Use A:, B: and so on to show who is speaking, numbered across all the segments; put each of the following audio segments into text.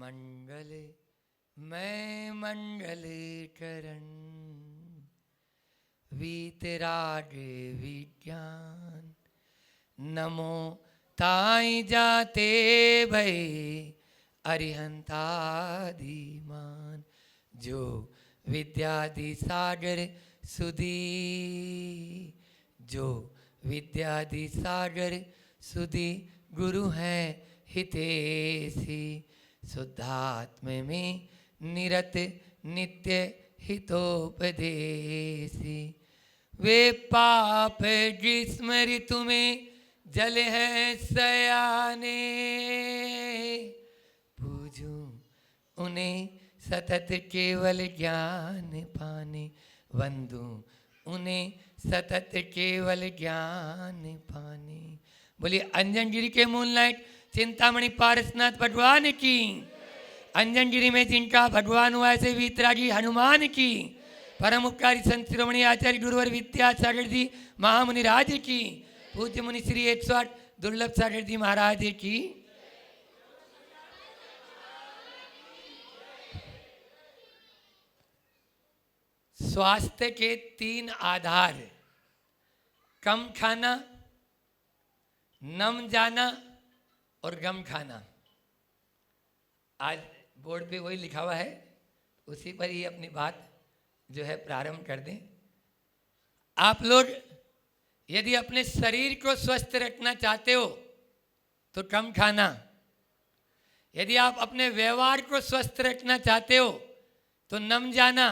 A: मंगल मैं मंगल करण वीतराग विज्ञान नमो ताई जाते भय अरिहंतादिमान जो विद्यादि सागर सुधी जो विद्यादि सागर सुधी गुरु हैं हितेशी शुद्धात्म में निरत नित्य हितोपदेशी वे पाप ग्रीष्म ऋतु में जल है सयाने पूजूं उन्हें सतत केवल ज्ञान पाने वंदूं उन्हें सतत केवल ज्ञान पाने। बोलिए अंजनगिरी के मूनलाइट चिंतामणि पारसनाथ भगवान की। अंजनगिरी में जिनका भगवान हुआ ऐसे वीतरागी हनुमान की। परम उपकारी संत शिरोमणि आचार्य गुरुवर विद्यासागर जी महामुनि राज की। पूज्य मुनि श्री 108 दुर्लभ सागर जी महाराज की। स्वास्थ्य के 3 आधार, कम खाना, नम जाना और गम खाना। आज बोर्ड पे वही लिखा हुआ है, उसी पर ही अपनी बात जो है प्रारंभ कर दें। आप लोग यदि अपने शरीर को स्वस्थ रखना चाहते हो तो कम खाना, यदि आप अपने व्यवहार को स्वस्थ रखना चाहते हो तो नम जाना,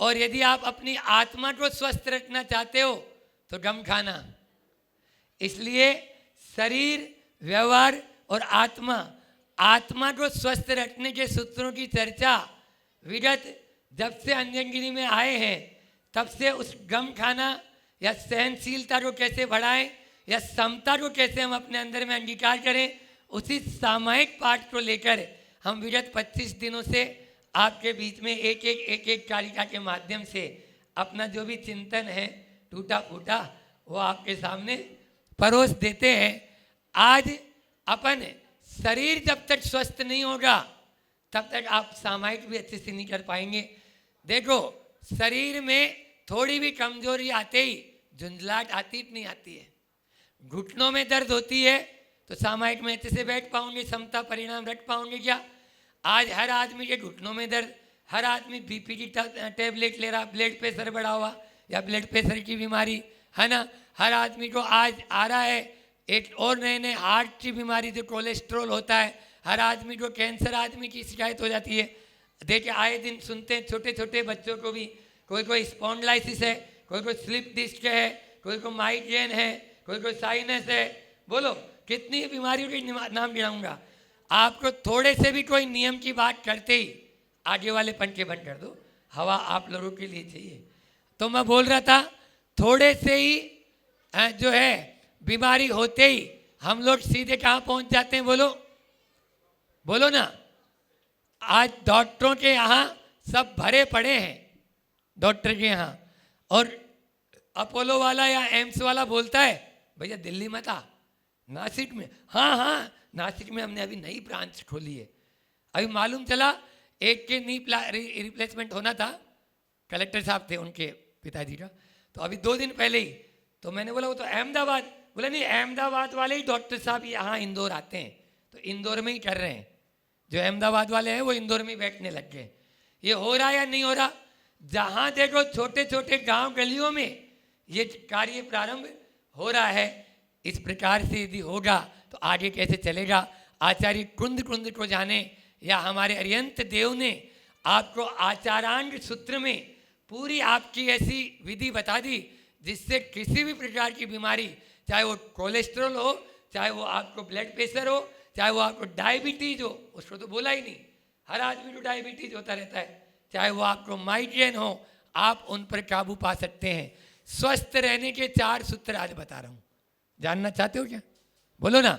A: और यदि आप अपनी आत्मा को स्वस्थ रखना चाहते हो तो गम खाना। इसलिए शरीर, व्यवहार और आत्मा को स्वस्थ रखने के सूत्रों की चर्चा विगत जब से अंजनगिरी में आए हैं तब से उस गम खाना या सहनशीलता को कैसे बढ़ाएं या समता को कैसे हम अपने अंदर में अंगीकार करें, उसी सामायिक पाठ को लेकर हम विगत 25 दिनों से आपके बीच में एक एक कारिका के माध्यम से अपना जो भी चिंतन है टूटा फूटा वो आपके सामने परोस देते हैं। आज अपन शरीर जब तक स्वस्थ नहीं होगा तब तक आप सामायिक भी अच्छे से नहीं कर पाएंगे। देखो, शरीर में थोड़ी भी कमजोरी आते ही झुंझलाहट आती नहीं आती है। घुटनों में दर्द होती है तो सामायिक में अच्छे से बैठ पाओगे, समता परिणाम रख पाओगे क्या? आज हर आदमी के घुटनों में दर्द, हर आदमी बीपी की टैबलेट ले रहा, ब्लड प्रेशर बढ़ा हुआ या ब्लड प्रेशर की बीमारी है ना। हर आदमी को आज आ रहा है एक और नए हार्ट की बीमारी जो कोलेस्ट्रॉल होता है। हर आदमी को कैंसर आदमी की शिकायत हो जाती है। देखिए आए दिन सुनते हैं छोटे छोटे बच्चों को भी कोई स्पॉन्डिलाइसिस है, कोई स्लिप डिस्क है, कोई माइग्रेन है, कोई साइनस है। बोलो कितनी बीमारियों के नाम गिनाऊंगा। आपको थोड़े से भी कोई नियम की बात करते ही आगे वाले पंखे बंद कर दो, हवा आप लोगों के लिए चाहिए। तो मैं बोल रहा था थोड़े से ही जो है बीमारी होते ही हम लोग सीधे कहाँ पहुंच जाते हैं? बोलो ना। आज डॉक्टरों के यहाँ सब भरे पड़े हैं, डॉक्टर के यहाँ, और अपोलो वाला या एम्स वाला बोलता है भैया दिल्ली मत आ, नासिक में। हाँ नासिक में हमने अभी नई ब्रांच खोली है। अभी मालूम चला एक के नी रिप्लेसमेंट होना था, कलेक्टर साहब थे उनके पिताजी का, तो अभी 2 दिन पहले ही। तो मैंने बोला वो तो अहमदाबाद, बोला नहीं अहमदाबाद वाले ही डॉक्टर साहब यहाँ इंदौर आते हैं, तो इंदौर में ही कर रहे हैं। जो अहमदाबाद वाले हैं वो इंदौर में ही बैठने लग गए। ये हो रहा या नहीं हो रहा? जहाँ देखो छोटे छोटे गांव गलियों में ये कार्य प्रारंभ हो रहा है। इस प्रकार से यदि होगा तो आगे कैसे चलेगा? आचार्य कुंद को जाने या हमारे अरियंत देव ने आपको आचारांग सूत्र में पूरी आपकी ऐसी विधि बता दी जिससे किसी भी प्रकार की बीमारी, चाहे वो कोलेस्ट्रॉल हो, चाहे वो आपको ब्लड प्रेशर हो, चाहे वो आपको डायबिटीज हो, उसको तो बोला ही नहीं, हर आदमी को डायबिटीज होता रहता है, चाहे वो आपको माइग्रेन हो, आप उन पर काबू पा सकते हैं। स्वस्थ रहने के 4 सूत्र आज बता रहा हूँ, जानना चाहते हो क्या? बोलो ना।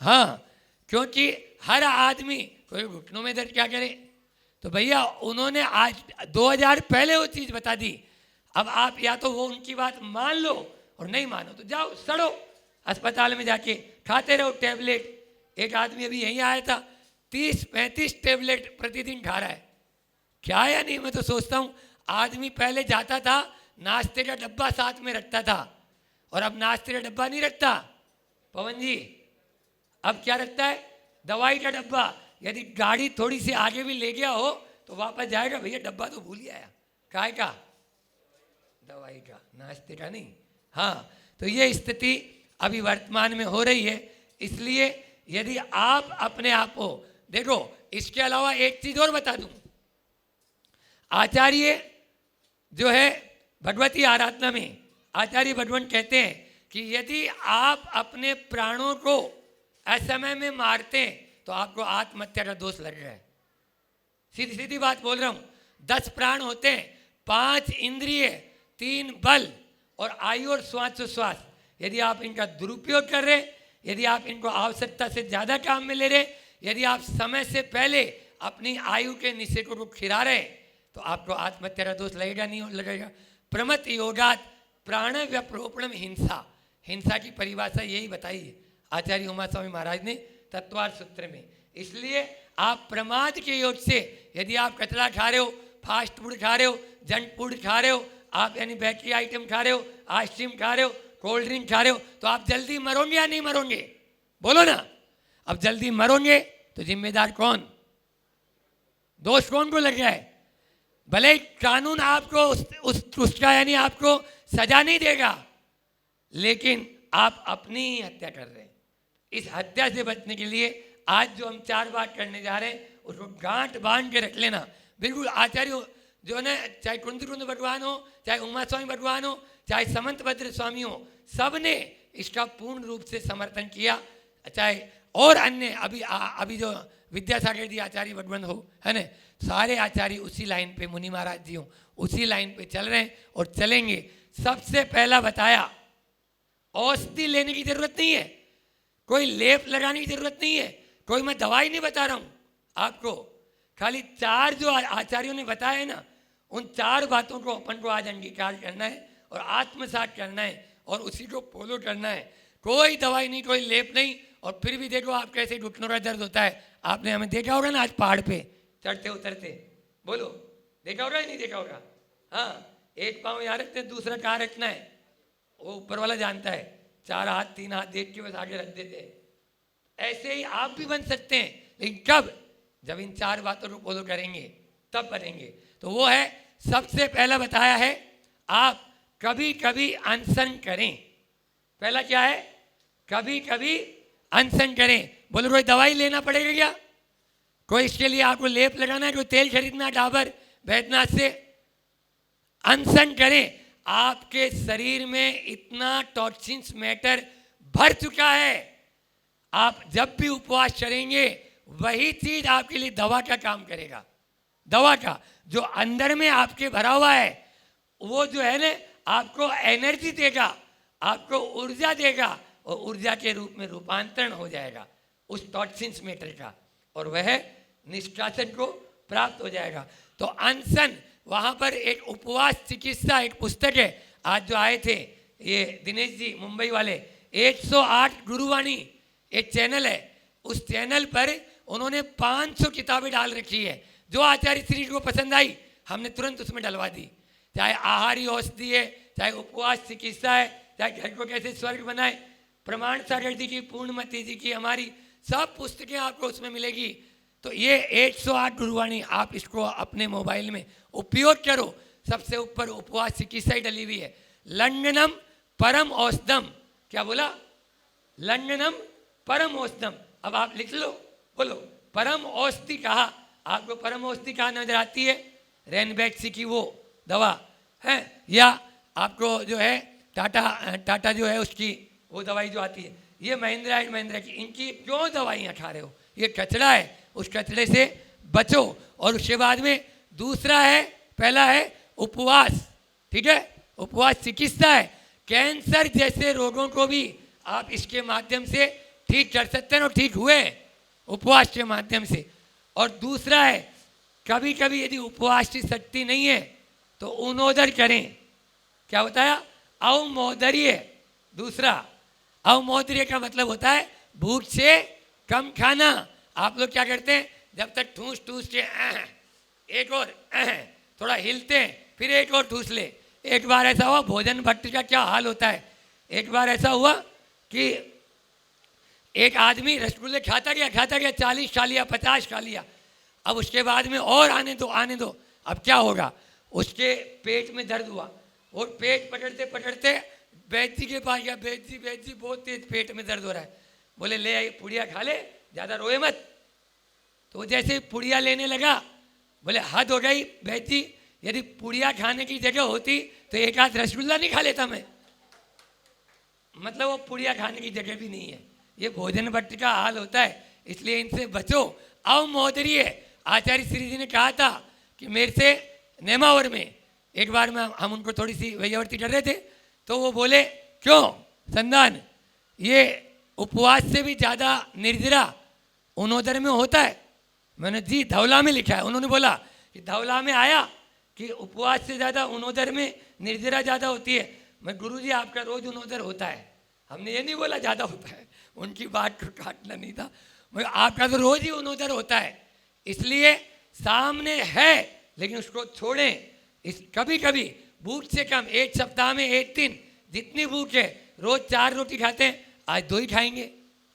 A: हाँ, क्योंकि हर आदमी कोई घुटनों में दर्द क्या करे, तो भैया उन्होंने आज 2000 पहले वो चीज़ बता दी। अब आप या तो वो उनकी बात मान लो और नहीं मानो तो जाओ सड़ो अस्पताल में जाके खाते रहो टैबलेट। एक आदमी अभी यहीं आया था, 30-35 टेबलेट प्रतिदिन खा रहा है, क्या है या नहीं? मैं तो सोचता हूँ आदमी पहले जाता था नाश्ते का डब्बा साथ में रखता था, और अब नाश्ते का डब्बा नहीं रखता पवन जी, अब क्या रखता है? दवाई का डब्बा। यदि गाड़ी थोड़ी सी आगे भी ले गया हो तो वापस जाएगा, भैया डब्बा तो भूल ही आया, काय का? दवाई का, नाश्ते का नहीं। हाँ, तो ये स्थिति अभी वर्तमान में हो रही है। इसलिए यदि आप अपने आप को देखो, इसके अलावा एक चीज और बता दूं, आचार्य जो है भगवती आराधना में आचार्य भगवान कहते हैं कि यदि आप अपने प्राणों को असमय में मारते हैं तो आपको आत्महत्या का दोष लग रहा है। सीधी सीधी बात बोल रहा हूं, 10 प्राण होते हैं, 5 इंद्रिय, 3 बल और आयु और श्वासोश्वास। यदि आप इनका दुरुपयोग कर रहे, यदि आप इनको आवश्यकता से ज्यादा काम में ले रहे, यदि आप समय से पहले अपनी आयु के निषेकों को खिला रहे, तो आपको आत्महत्या का दोष लगेगा नहीं लगेगा। प्रमत योगात प्राण व्यप्रोपणम हिंसा, हिंसा की परिभाषा यही बताई है आचार्य उमा स्वामी महाराज ने तत्वार्थ सूत्र में। इसलिए आप प्रमाद के योग से, यदि आप कचरा खा रहे हो, फास्ट फूड खा रहे हो, जंक फूड खा रहे हो, आप यानी बेकरी आइटम खा रहे हो, आइसक्रीम खा रहे हो, कोल्ड ड्रिंक खा रहे हो, तो आप जल्दी मरोगे या नहीं मरोगे? बोलो ना। अब जल्दी मरोगे तो जिम्मेदार कौन? दोष कौन को लग रहा है? भले कानून आपको उसका यानी आपको सजा नहीं देगा, लेकिन आप अपनी ही हत्या कर रहे हैं। इस हत्या से बचने के लिए आज जो हम 4 बात करने जा रहे हैं उसको गांठ बांध के रख लेना। बिल्कुल आचार्य जो है, चाहे कुंद भगवान हो, चाहे उमा स्वामी भगवान हो, चाहे समंत भद्र स्वामी हो, सब ने इसका पूर्ण रूप से समर्थन किया। चाहे और अन्य अभी जो विद्यासागर जी आचार्य भगवान हो, है ना, सारे आचार्य उसी लाइन पे, मुनि महाराज जी हो, उसी लाइन पे चल रहे हैं और चलेंगे। सबसे पहला बताया, औषधि लेने की जरूरत नहीं है, कोई लेप लगाने की जरूरत नहीं है, कोई मैं दवाई नहीं बता रहा हूं आपको। खाली 4 जो आचार्यों ने बताया है ना, उन 4 बातों को अपन को आज अंगीकार करना है और आत्मसात करना है और उसी को फॉलो करना है। कोई दवाई नहीं, कोई लेप नहीं। और फिर भी देखो आप कैसे घुटनों का दर्द होता है। आपने हमें देखा होगा ना आज पहाड़ पे चढ़ते उतरते, बोलो देखा होगा या नहीं देखा होगा? हाँ, एक पाँव यहाँ रखते हैं, दूसरा कहाँ रखना है वो ऊपर वाला जानता है। 4 हाथ 3 हाथ देख के बस आगे रख देते हैं। ऐसे ही आप भी बन सकते हैं, लेकिन कब? जब इन 4 बातों को फॉलो करेंगे तब बनेंगे। तो वो है, सबसे पहला बताया है, आप कभी कभी अनशन करें। पहला क्या है? कभी कभी अनशन करें। बोलो कोई दवाई लेना पड़ेगा क्या? कोई इसके लिए आपको लेप लगाना है, कोई तेल खरीदना डाबर बैद्यनाथ से? अनशन करें। आपके शरीर में इतना टॉक्सिन्स मैटर भर चुका है, आप जब भी उपवास करेंगे वही चीज आपके लिए दवा का काम करेगा। दवा का जो अंदर में आपके भरा हुआ है वो जो है ना, आपको एनर्जी देगा, आपको ऊर्जा देगा और ऊर्जा के रूप में रूपांतरण हो जाएगा उस टॉक्सिन्स मैटर का, और वह निष्कासन को प्राप्त हो जाएगा। तो अनशन, वहां पर एक उपवास चिकित्सा एक पुस्तक है, आज जो आए थे ये दिनेश जी मुंबई वाले, 108 गुरुवाणी एक चैनल है, उस चैनल पर उन्होंने 500 किताबें डाल रखी है। जो आचार्य श्री को पसंद आई हमने तुरंत उसमें डलवा दी। चाहे आहारी औषधि है, चाहे उपवास चिकित्सा है, चाहे घर को कैसे स्वर्ग बनाए, प्रमाण सागर जी की, पूर्णमती जी की, हमारी सब पुस्तकें आपको उसमें मिलेगी। तो ये 108 गुरुवाणी, आप इसको अपने मोबाइल में उपयोग करो। सबसे ऊपर उपवास चिकित्सा ही डली हुई है। लंघनम परम औषधम, क्या बोला? लंघनम परम औषधम। अब आप लिख लो, बोलो परम औषधि कहा। आपको परम औषधि कहा नजर आती है? रेनबैक्सी की वो दवा है, या आपको जो है टाटा जो है उसकी वो दवाई जो आती है, ये महिंद्रा एंड महिंद्रा की, इनकी क्यों दवाइयाँ खा रहे हो? ये कचरा है, उस कचरे से बचो। और उसके बाद में दूसरा है, पहला है उपवास, ठीक है, उपवास चिकित्सा है। कैंसर जैसे रोगों को भी आप इसके माध्यम से ठीक कर सकते हैं और ठीक हुए उपवास के माध्यम से। और दूसरा है, कभी कभी यदि उपवास की शक्ति नहीं है तो उनोदर करें। क्या बताया? अवमोदर्य। दूसरा अवमोदर्य का मतलब होता है भूख से कम खाना। आप लोग क्या करते हैं, जब तक ठूस ठूस के एक और थोड़ा हिलते हैं, फिर एक और ठूस ले। एक बार ऐसा हुआ, भोजन भट्ट का क्या हाल होता है, एक बार ऐसा हुआ कि एक आदमी रसगुल्ले खाता गया 40 खा लिया, 50 खा लिया। अब उसके बाद में और आने दो। अब क्या होगा, उसके पेट में दर्द हुआ और पेट पकड़ते पकड़ते वैद्य जी के पास गया। वैद्य जी बहुत तेज पेट में दर्द हो रहा है। बोले ले आई पुड़िया खा ले, ज़्यादा रोए मत। तो जैसे पुड़िया लेने लगा, बोले हद हो गई वैद्य जी, यदि पुड़िया खाने की जगह होती तो एक आध रसगुल्ला नहीं खा लेता मैं। मतलब वो पुड़िया खाने की जगह भी नहीं है। ये भोजन भट्ट का हाल होता है, इसलिए इनसे बचो। आओ महोदय, आचार्य श्री जी ने कहा था कि मेरे से नेमावर में एक बार में हम उनको थोड़ी सी वैयावर्ती कर रहे थे, तो वो बोले क्यों संदान, ये उपवास से भी ज़्यादा निर्जरा उनोदर में होता है। मैंने जी धौला में लिखा है। उन्होंने बोला कि धौला में आया कि उपवास से ज़्यादा उनोदर में निर्जरा ज़्यादा होती है। मैं गुरुजी आपका रोज उनोदर होता है, हमने ये नहीं बोला ज़्यादा होता है, उनकी बात को काटना नहीं था। मैं आपका तो रोज ही उनोदर होता है, इसलिए सामने है लेकिन उसको छोड़ें। इस कभी कभी भूख से कम, एक सप्ताह में एक दिन जितनी भूख है, रोज 4 रोटी खाते हैं, आज 2 ही खाएंगे,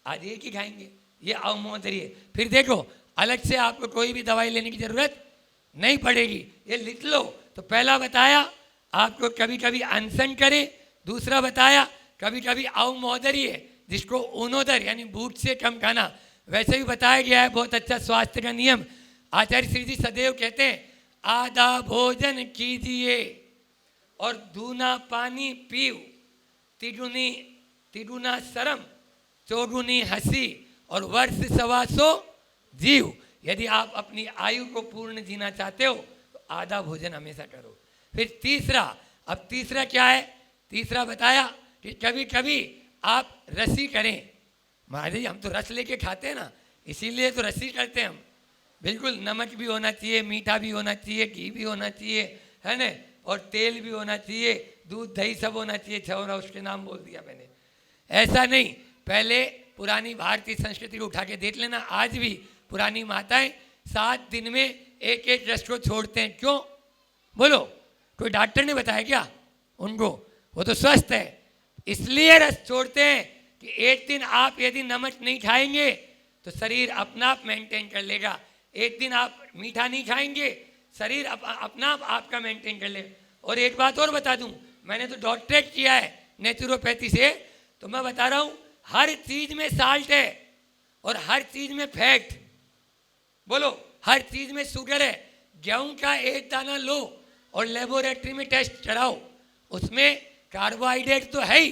A: आज 1 ही खाएंगे। ये अवमोदरी है। फिर देखो अलग से आपको कोई भी दवाई लेने की जरूरत नहीं पड़ेगी, ये लिख लो। तो पहला बताया आपको कभी कभी अनशन करें, दूसरा बताया कभी कभी अवमोदरी है जिसको उनोदर यानी भूख से कम खाना। वैसे भी बताया गया है बहुत अच्छा स्वास्थ्य का नियम। आचार्य श्री जी सदैव कहते हैं आधा भोजन कीजिए और दूना पानी पीओ, तिगुना शर्म, चौगुनी हंसी और वर्ष 125 जीव। यदि आप अपनी आयु को पूर्ण जीना चाहते हो तो आधा भोजन हमेशा करो। फिर तीसरा, अब तीसरा क्या है, तीसरा बताया कि कभी कभी आप रसी करें। महाराज जी हम तो रस लेके खाते हैं ना, इसीलिए तो रसी करते हैं हम। बिल्कुल नमक भी होना चाहिए, मीठा भी होना चाहिए, घी भी होना चाहिए, है ना, और तेल भी होना चाहिए, दूध दही सब होना चाहिए। छौरा उसके नाम बोल दिया मैंने, ऐसा नहीं। पहले पुरानी भारतीय संस्कृति को उठा के देख लेना, आज भी पुरानी माताएं 7 दिन में एक रस को छोड़ते हैं। क्यों बोलो, कोई डॉक्टर ने बताया क्या उनको? वो तो स्वस्थ है इसलिए रस छोड़ते हैं कि एक दिन आप यदि नमक नहीं खाएंगे तो शरीर अपना आप मेंटेन कर लेगा। एक दिन आप मीठा नहीं खाएंगे, शरीर अपना आप आपका मेंटेन कर लेगा। और एक बात और बता दूं, मैंने तो डॉक्टरेट किया है नेचुरोपैथी से, तो मैं बता रहा हूं हर चीज में साल्ट है और हर चीज में फैट। बोलो, हर चीज में शुगर है। गेहूं का एक दाना लो और लेबोरेटरी में टेस्ट कराओ, उसमें कार्बोहाइड्रेट तो है ही,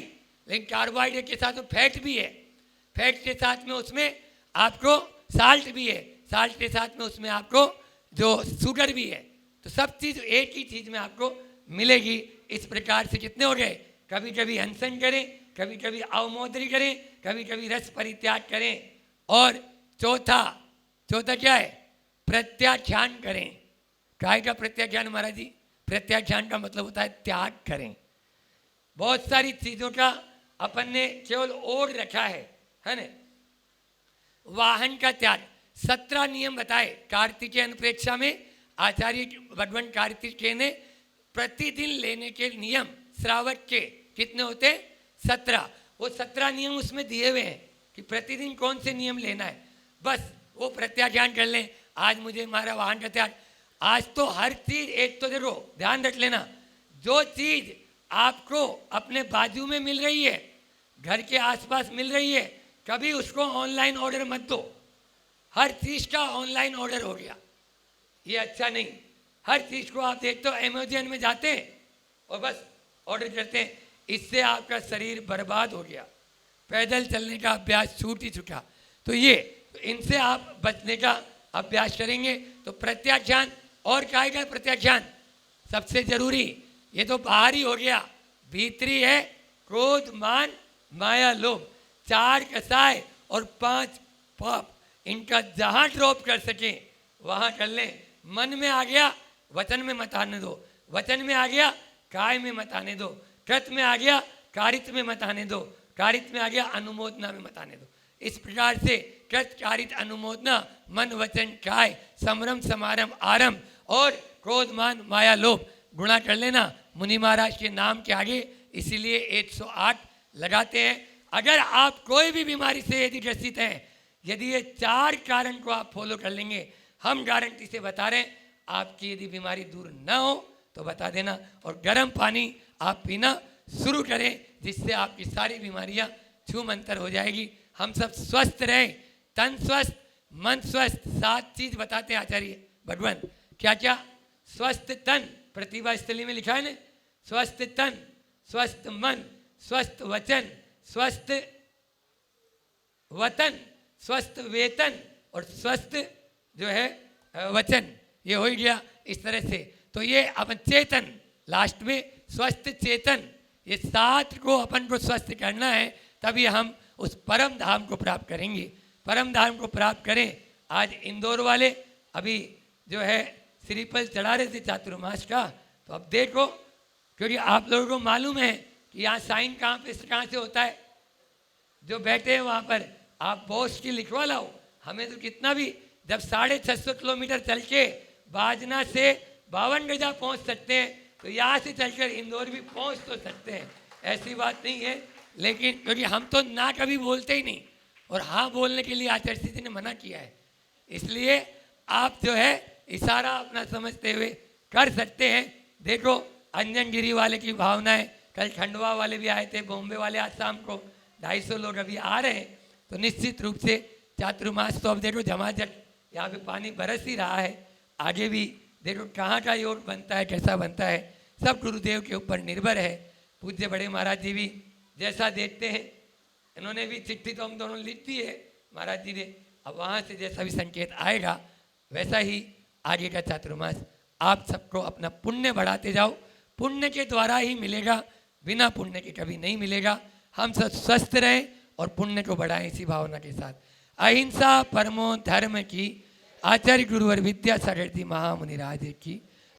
A: लेकिन कार्बोहाइड्रेट के साथ में फैट भी है, फैट के साथ में उसमें आपको साल्ट भी है, साल्ट के साथ में उसमें आपको जो शुगर भी है। तो सब चीज़ एक ही चीज़ में आपको मिलेगी। इस प्रकार से कितने हो गए, कभी कभी अनशन करें, कभी कभी अवमोदरी करें, कभी कभी रस परित्याग करें, और चौथा क्या है, प्रत्याख्यान करें। काय का प्रत्याख्यान महाराज जी? प्रत्याख्यान का मतलब होता है त्याग करें। बहुत सारी चीजों का अपन ने केवल ओढ़ रखा है ना। वाहन का त्याग, 17 नियम बताए कार्तिकेय अनुप्रेक्षा में। आचार्य भगवान कार्तिकेय ने प्रतिदिन लेने के नियम श्रावक के कितने होते? 17। वो 17 नियम उसमें दिए हुए हैं कि प्रतिदिन कौन से नियम लेना है, बस वो प्रत्याख्यान कर लें। आज मुझे हमारा वाहन का त्याग, आज तो हर चीज, एक तो देखो ध्यान रख लेना, जो चीज आपको अपने बाजू में मिल रही है, घर के आसपास मिल रही है, कभी उसको ऑनलाइन ऑर्डर मत दो। हर चीज का ऑनलाइन ऑर्डर हो गया, ये अच्छा नहीं। हर चीज को आप देखते हो अमेज़न में जाते हैं और बस ऑर्डर करते हैं, इससे आपका शरीर बर्बाद हो गया, पैदल चलने का अभ्यास छूट ही चुका। तो ये इनसे आप बचने का अभ्यास करेंगे तो प्रत्याख्यान। और काय का प्रत्याख्यान सबसे जरूरी, ये तो बाहरी हो गया, भीतरी है क्रोध मान माया लोभ, 4 कसाय और 5 पाप, इनका जहां ड्रॉप कर सके वहां कर लें। मन में आ गया वचन में मत आने दो, वचन में आ गया काय में मत आने दो, कृत में आ गया कारित में मत आने दो, कारित में आ गया अनुमोदना में मत आने दो। इस प्रकार से कृतकारित अनुमोदना मन वचन काय समरम समारंभ आरंभ और क्रोध मान माया लोभ गुणा कर लेना मुनि महाराज के नाम के आगे, इसीलिए 108 लगाते हैं। अगर आप कोई भी बीमारी से यदि ग्रसित हैं, यदि ये 4 कारण को आप फॉलो कर लेंगे, हम गारंटी से बता रहे हैं, आपकी यदि बीमारी दूर ना हो तो बता देना, और गर्म पानी आप पीना शुरू करें, जिससे आपकी सारी बीमारियां छूमंतर हो जाएगी। हम सब स्वस्थ रहें, तन स्वस्थ मन स्वस्थ। 7 चीज बताते हैं आचार्य भगवान। क्या क्या? स्वस्थ तन, प्रतिभा स्थली में लिखा है ना, स्वस्थ तन, स्वस्थ मन, स्वस्थ वचन, स्वस्थ वतन, स्वस्थ वेतन और स्वस्थ जो है वचन। ये हो ही गया इस तरह से। तो ये अपन चेतन, लास्ट में स्वस्थ चेतन, ये 7 को अपन को स्वस्थ करना है, तभी हम उस परम धाम को प्राप्त करेंगे। परम धाम को प्राप्त करें। आज इंदौर वाले अभी जो है श्रीफल चढ़ा रहे थे चातुर्मास का, तो अब देखो, क्योंकि आप लोगों को मालूम है कि यहाँ साइन कहाँ से होता है, जो बैठे हैं वहाँ पर आप पोस्ट की लिखवा लाओ। हमें तो कितना भी, जब 650 किलोमीटर चल के बाजना से 52 गजा पहुँच सकते हैं, तो यहाँ से चलकर इंदौर भी पहुँच तो सकते हैं, ऐसी बात नहीं है। लेकिन क्योंकि हम तो ना कभी बोलते ही नहीं, और हाँ बोलने के लिए आचार्य जी ने मना किया है, इसलिए आप जो है इशारा अपना समझते हुए कर सकते हैं। देखो अंजन गिरी वाले की भावनाएं, कल खंडवा वाले भी आए थे, बॉम्बे वाले आज शाम को 250 लोग अभी आ रहे हैं। तो निश्चित रूप से चातुर्मास तो अब देखो झमाझट यहाँ पे पानी बरस ही रहा है, आगे भी देखो कहाँ का योग बनता है, कैसा बनता है, सब गुरुदेव के ऊपर निर्भर है। पूज्य बड़े महाराज जी भी जैसा देखते हैं, इन्होंने भी चिट्ठी तो हम दोनों लिख दी है महाराज जी ने, अब वहाँ से जैसा भी संकेत आएगा वैसा ही आगे का चातुर्मास। आप सबको अपना पुण्य बढ़ाते जाओ, पुण्य के द्वारा ही मिलेगा, बिना पुण्य के कभी नहीं मिलेगा। हम सब स्वस्थ रहें और पुण्य को बढ़ाएं इसी भावना के साथ। अहिंसा परमो धर्म की, आचार्य गुरुवर विद्यासागर जी महामुनि राज की।